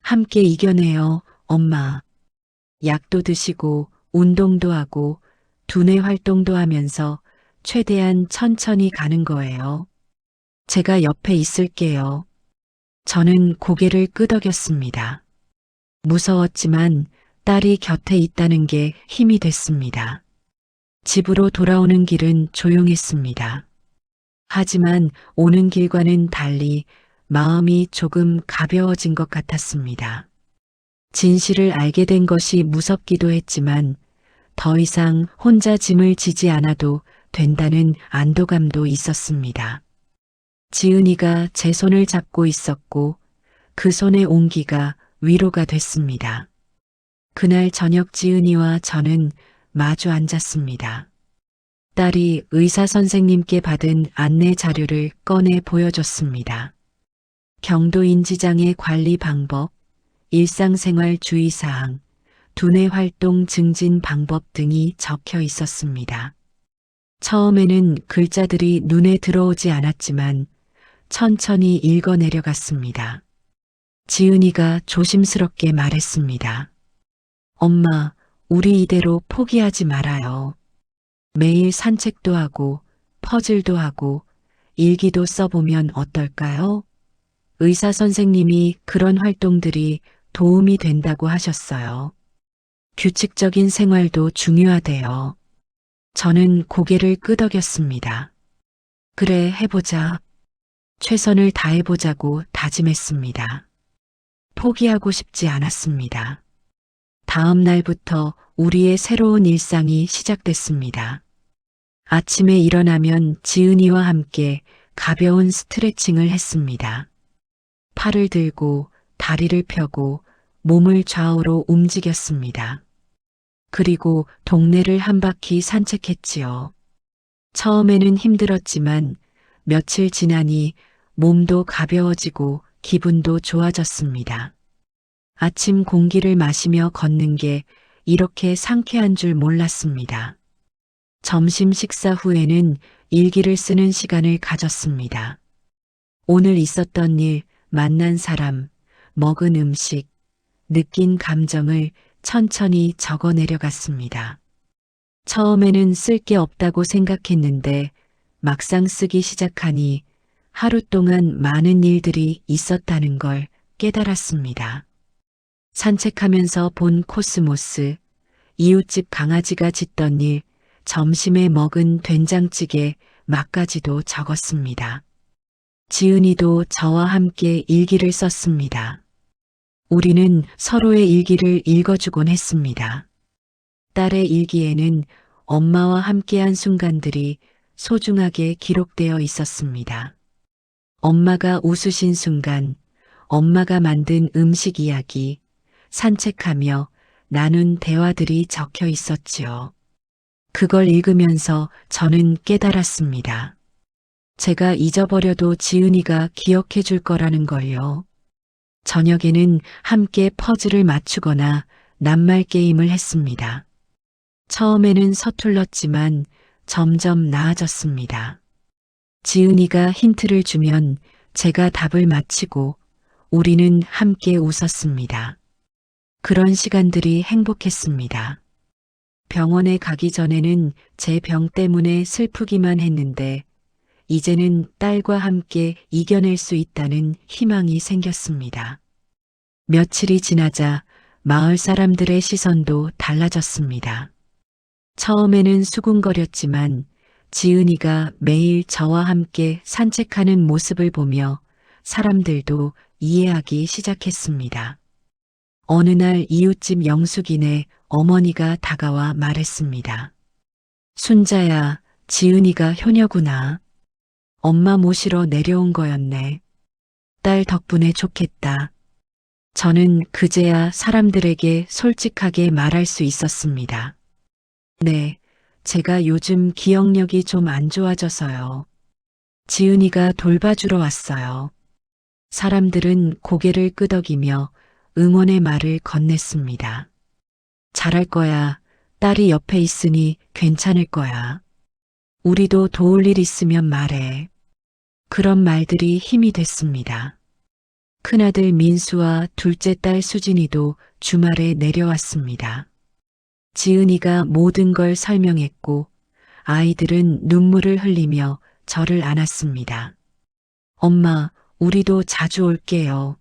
함께 이겨내요, 엄마. 약도 드시고 운동도 하고 두뇌 활동도 하면서 최대한 천천히 가는 거예요. 제가 옆에 있을게요. 저는 고개를 끄덕였습니다. 무서웠지만 딸이 곁에 있다는 게 힘이 됐습니다. 집으로 돌아오는 길은 조용했습니다. 하지만 오는 길과는 달리 마음이 조금 가벼워진 것 같았습니다. 진실을 알게 된 것이 무섭기도 했지만 더 이상 혼자 짐을 지지 않아도 된다는 안도감도 있었습니다. 지은이가 제 손을 잡고 있었고 그 손의 온기가 위로가 됐습니다. 그날 저녁 지은이와 저는 마주 앉았습니다. 딸이 의사 선생님께 받은 안내 자료를 꺼내 보여줬습니다. 경도인지장애 관리 방법, 일상생활 주의사항, 두뇌 활동 증진 방법 등이 적혀 있었습니다. 처음에는 글자들이 눈에 들어오지 않았지만 천천히 읽어 내려갔습니다. 지은이가 조심스럽게 말했습니다. 엄마, 우리 이대로 포기하지 말아요. 매일 산책도 하고 퍼즐도 하고 일기도 써보면 어떨까요? 의사 선생님이 그런 활동들이 도움이 된다고 하셨어요. 규칙적인 생활도 중요하대요. 저는 고개를 끄덕였습니다. 그래, 해보자. 최선을 다해보자고 다짐했습니다. 포기하고 싶지 않았습니다. 다음 날부터 우리의 새로운 일상이 시작됐습니다. 아침에 일어나면 지은이와 함께 가벼운 스트레칭을 했습니다. 팔을 들고 다리를 펴고 몸을 좌우로 움직였습니다. 그리고 동네를 한 바퀴 산책했지요. 처음에는 힘들었지만 며칠 지나니 몸도 가벼워지고 기분도 좋아졌습니다. 아침 공기를 마시며 걷는 게 이렇게 상쾌한 줄 몰랐습니다. 점심 식사 후에는 일기를 쓰는 시간을 가졌습니다. 오늘 있었던 일, 만난 사람, 먹은 음식, 느낀 감정을 천천히 적어 내려갔습니다. 처음에는 쓸 게 없다고 생각했는데 막상 쓰기 시작하니 하루 동안 많은 일들이 있었다는 걸 깨달았습니다. 산책하면서 본 코스모스, 이웃집 강아지가 짖던 일, 점심에 먹은 된장찌개, 맛까지도 적었습니다. 지은이도 저와 함께 일기를 썼습니다. 우리는 서로의 일기를 읽어주곤 했습니다. 딸의 일기에는 엄마와 함께한 순간들이 소중하게 기록되어 있었습니다. 엄마가 웃으신 순간, 엄마가 만든 음식 이야기, 산책하며 나눈 대화들이 적혀 있었지요. 그걸 읽으면서 저는 깨달았습니다. 제가 잊어버려도 지은이가 기억해 줄 거라는 걸요. 저녁에는 함께 퍼즐을 맞추거나 낱말 게임을 했습니다. 처음에는 서툴렀지만 점점 나아졌습니다. 지은이가 힌트를 주면 제가 답을 맞히고 우리는 함께 웃었습니다. 그런 시간들이 행복했습니다. 병원에 가기 전에는 제 병 때문에 슬프기만 했는데 이제는 딸과 함께 이겨낼 수 있다는 희망이 생겼습니다. 며칠이 지나자 마을 사람들의 시선도 달라졌습니다. 처음에는 수군거렸지만 지은이가 매일 저와 함께 산책하는 모습을 보며 사람들도 이해하기 시작했습니다. 어느 날 이웃집 영숙이네 어머니가 다가와 말했습니다. 순자야, 지은이가 효녀구나. 엄마 모시러 내려온 거였네. 딸 덕분에 좋겠다. 저는 그제야 사람들에게 솔직하게 말할 수 있었습니다. 네, 제가 요즘 기억력이 좀 안 좋아져서요. 지은이가 돌봐주러 왔어요. 사람들은 고개를 끄덕이며 응원의 말을 건넸습니다. 잘할 거야. 딸이 옆에 있으니 괜찮을 거야. 우리도 도울 일 있으면 말해. 그런 말들이 힘이 됐습니다. 큰아들 민수와 둘째 딸 수진이도 주말에 내려왔습니다. 지은이가 모든 걸 설명했고 아이들은 눈물을 흘리며 저를 안았습니다. 엄마, 우리도 자주 올게요.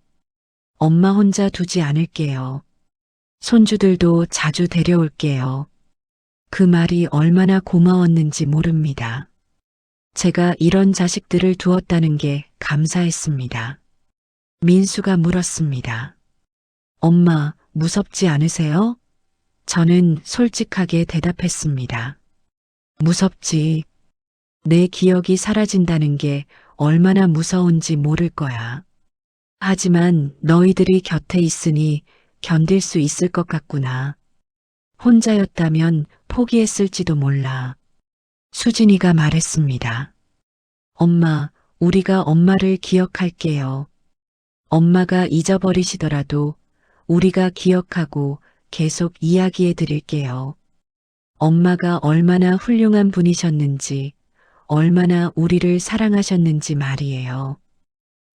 엄마 혼자 두지 않을게요. 손주들도 자주 데려올게요. 그 말이 얼마나 고마웠는지 모릅니다. 제가 이런 자식들을 두었다는 게 감사했습니다. 민수가 물었습니다. 엄마, 무섭지 않으세요? 저는 솔직하게 대답했습니다. 무섭지. 내 기억이 사라진다는 게 얼마나 무서운지 모를 거야. 하지만 너희들이 곁에 있으니 견딜 수 있을 것 같구나. 혼자였다면 포기했을지도 몰라. 수진이가 말했습니다. 엄마, 우리가 엄마를 기억할게요. 엄마가 잊어버리시더라도 우리가 기억하고 계속 이야기해 드릴게요. 엄마가 얼마나 훌륭한 분이셨는지, 얼마나 우리를 사랑하셨는지 말이에요.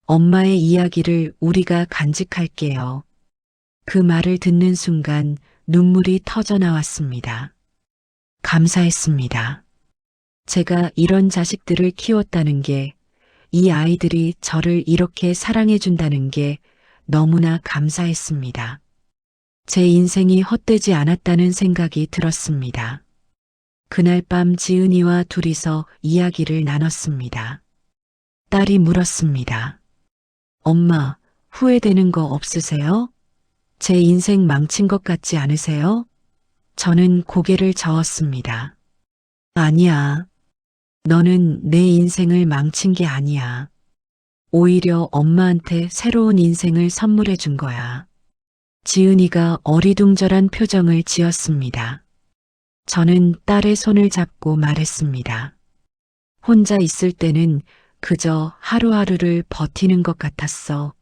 엄마의 이야기를 우리가 간직할게요. 그 말을 듣는 순간 눈물이 터져 나왔습니다. 감사했습니다. 제가 이런 자식들을 키웠다는 게, 이 아이들이 저를 이렇게 사랑해준다는 게 너무나 감사했습니다. 제 인생이 헛되지 않았다는 생각이 들었습니다. 그날 밤 지은이와 둘이서 이야기를 나눴습니다. 딸이 물었습니다. 엄마, 후회되는 거 없으세요? 제 인생 망친 것 같지 않으세요? 저는 고개를 저었습니다. 아니야. 너는 내 인생을 망친 게 아니야. 오히려 엄마한테 새로운 인생을 선물해 준 거야. 지은이가 어리둥절한 표정을 지었습니다. 저는 딸의 손을 잡고 말했습니다. 혼자 있을 때는 그저 하루하루를 버티는 것 같았어.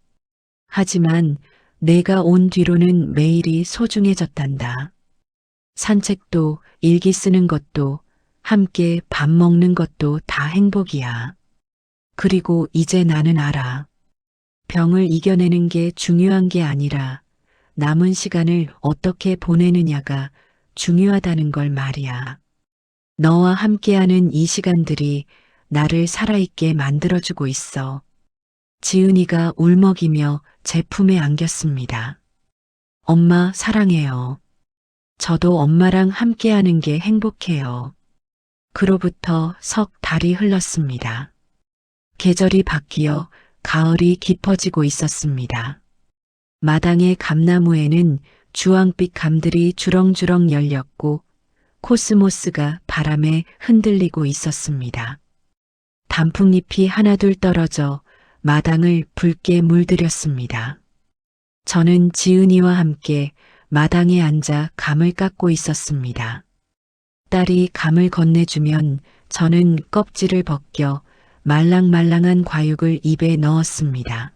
하지만 내가 온 뒤로는 매일이 소중해졌단다. 산책도, 일기 쓰는 것도, 함께 밥 먹는 것도 다 행복이야. 그리고 이제 나는 알아. 병을 이겨내는 게 중요한 게 아니라 남은 시간을 어떻게 보내느냐가 중요하다는 걸 말이야. 너와 함께하는 이 시간들이 나를 살아있게 만들어주고 있어. 지은이가 울먹이며 제 품에 안겼습니다. 엄마 사랑해요. 저도 엄마랑 함께하는 게 행복해요. 그로부터 석 달이 흘렀습니다. 계절이 바뀌어 가을이 깊어지고 있었습니다. 마당의 감나무에는 주황빛 감들이 주렁주렁 열렸고 코스모스가 바람에 흔들리고 있었습니다. 단풍잎이 하나둘 떨어져 마당을 붉게 물들였습니다. 저는 지은이와 함께 마당에 앉아 감을 깎고 있었습니다. 딸이 감을 건네주면 저는 껍질을 벗겨 말랑말랑한 과육을 입에 넣었습니다.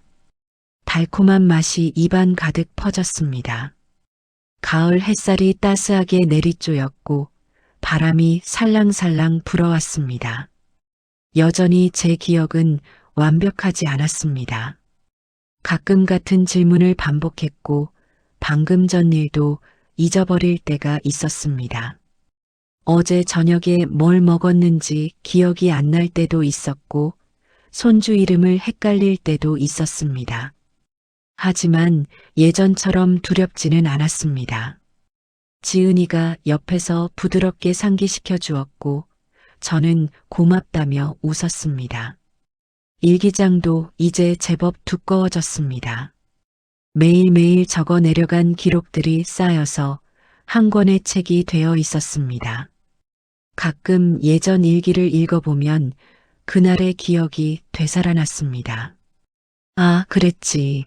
달콤한 맛이 입안 가득 퍼졌습니다. 가을 햇살이 따스하게 내리쪼였고 바람이 살랑살랑 불어왔습니다. 여전히 제 기억은 완벽하지 않았습니다. 가끔 같은 질문을 반복했고 방금 전 일도 잊어버릴 때가 있었습니다. 어제 저녁에 뭘 먹었는지 기억이 안 날 때도 있었고 손주 이름을 헷갈릴 때도 있었습니다. 하지만 예전처럼 두렵지는 않았습니다. 지은이가 옆에서 부드럽게 상기시켜 주었고 저는 고맙다며 웃었습니다. 일기장도 이제 제법 두꺼워졌습니다. 매일매일 적어 내려간 기록들이 쌓여서 한 권의 책이 되어 있었습니다. 가끔 예전 일기를 읽어보면 그날의 기억이 되살아났습니다. 아, 그랬지.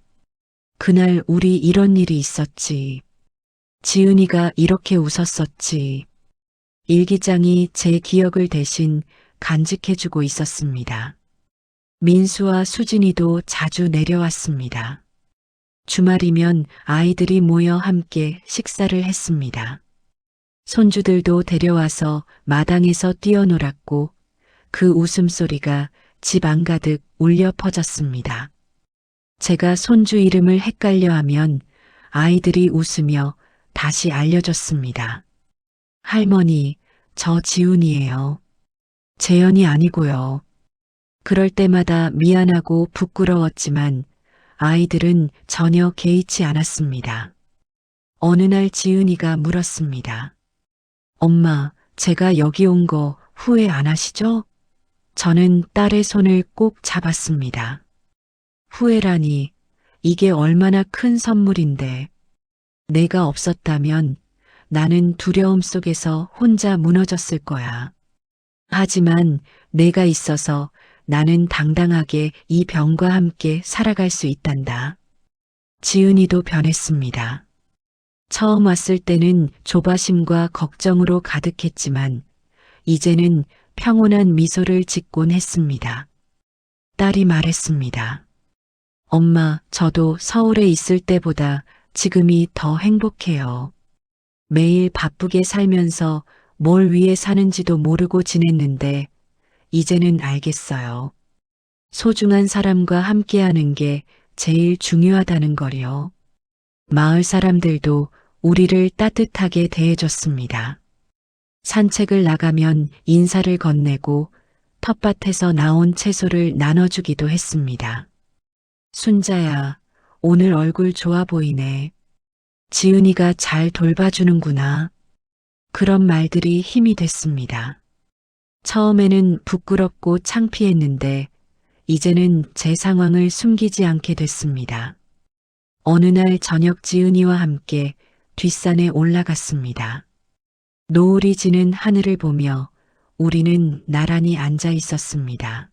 그날 우리 이런 일이 있었지. 지은이가 이렇게 웃었었지. 일기장이 제 기억을 대신 간직해주고 있었습니다. 민수와 수진이도 자주 내려왔습니다. 주말이면 아이들이 모여 함께 식사를 했습니다. 손주들도 데려와서 마당에서 뛰어놀았고 그 웃음소리가 집 안가득 울려 퍼졌습니다. 제가 손주 이름을 헷갈려 하면 아이들이 웃으며 다시 알려줬습니다. 할머니, 저 지훈이에요. 재현이 아니고요. 그럴 때마다 미안하고 부끄러웠지만 아이들은 전혀 개의치 않았습니다. 어느 날 지은이가 물었습니다. 엄마, 제가 여기 온 거 후회 안 하시죠? 저는 딸의 손을 꼭 잡았습니다. 후회라니, 이게 얼마나 큰 선물인데. 내가 없었다면 나는 두려움 속에서 혼자 무너졌을 거야. 하지만 내가 있어서 나는 당당하게 이 병과 함께 살아갈 수 있단다. 지은이도 변했습니다. 처음 왔을 때는 조바심과 걱정으로 가득했지만 이제는 평온한 미소를 짓곤 했습니다. 딸이 말했습니다. 엄마, 저도 서울에 있을 때보다 지금이 더 행복해요. 매일 바쁘게 살면서 뭘 위해 사는지도 모르고 지냈는데 이제는 알겠어요. 소중한 사람과 함께하는 게 제일 중요하다는 걸요. 마을 사람들도 우리를 따뜻하게 대해줬습니다. 산책을 나가면 인사를 건네고 텃밭에서 나온 채소를 나눠주기도 했습니다. 순자야, 오늘 얼굴 좋아 보이네. 지은이가 잘 돌봐주는구나. 그런 말들이 힘이 됐습니다. 처음에는 부끄럽고 창피했는데 이제는 제 상황을 숨기지 않게 됐습니다. 어느 날 저녁 지은이와 함께 뒷산에 올라갔습니다. 노을이 지는 하늘을 보며 우리는 나란히 앉아 있었습니다.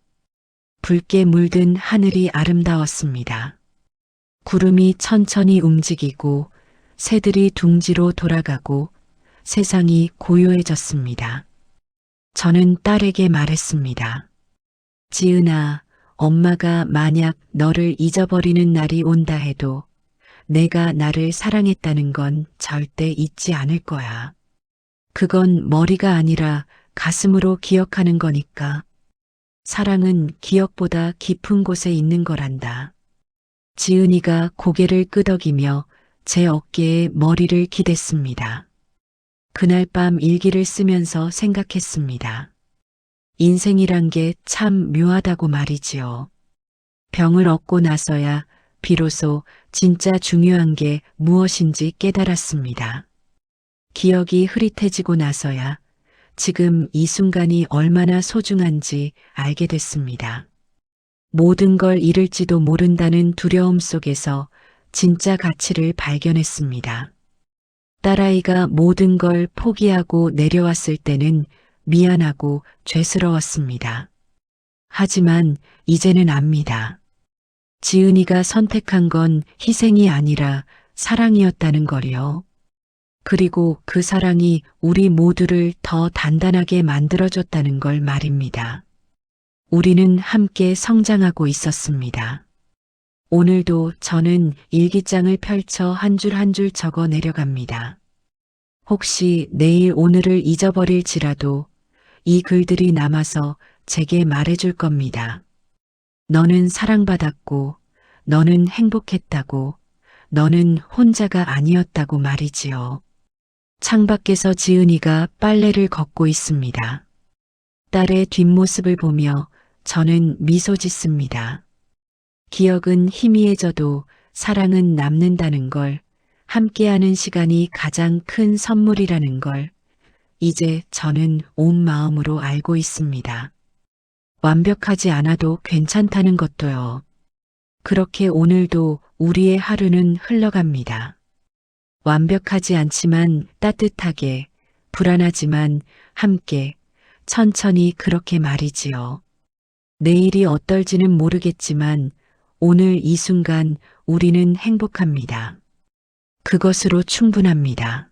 붉게 물든 하늘이 아름다웠습니다. 구름이 천천히 움직이고 새들이 둥지로 돌아가고 세상이 고요해졌습니다. 저는 딸에게 말했습니다. 지은아, 엄마가 만약 너를 잊어버리는 날이 온다 해도 내가 나를 사랑했다는 건 절대 잊지 않을 거야. 그건 머리가 아니라 가슴으로 기억하는 거니까. 사랑은 기억보다 깊은 곳에 있는 거란다. 지은이가 고개를 끄덕이며 제 어깨에 머리를 기댔습니다. 그날 밤 일기를 쓰면서 생각했습니다. 인생이란 게 참 묘하다고 말이지요. 병을 얻고 나서야 비로소 진짜 중요한 게 무엇인지 깨달았습니다. 기억이 흐릿해지고 나서야 지금 이 순간이 얼마나 소중한지 알게 됐습니다. 모든 걸 잃을지도 모른다는 두려움 속에서 진짜 가치를 발견했습니다. 딸아이가 모든 걸 포기하고 내려왔을 때는 미안하고 죄스러웠습니다. 하지만 이제는 압니다. 지은이가 선택한 건 희생이 아니라 사랑이었다는 걸요. 그리고 그 사랑이 우리 모두를 더 단단하게 만들어줬다는 걸 말입니다. 우리는 함께 성장하고 있었습니다. 오늘도 저는 일기장을 펼쳐 한 줄 한 줄 적어 내려갑니다. 혹시 내일 오늘을 잊어버릴지라도 이 글들이 남아서 제게 말해줄 겁니다. 너는 사랑받았고, 너는 행복했다고, 너는 혼자가 아니었다고 말이지요. 창밖에서 지은이가 빨래를 걷고 있습니다. 딸의 뒷모습을 보며 저는 미소 짓습니다. 기억은 희미해져도 사랑은 남는다는 걸, 함께하는 시간이 가장 큰 선물이라는 걸 이제 저는 온 마음으로 알고 있습니다. 완벽하지 않아도 괜찮다는 것도요. 그렇게 오늘도 우리의 하루는 흘러갑니다. 완벽하지 않지만 따뜻하게, 불안하지만 함께, 천천히 그렇게 말이지요. 내일이 어떨지는 모르겠지만 오늘 이 순간 우리는 행복합니다. 그것으로 충분합니다.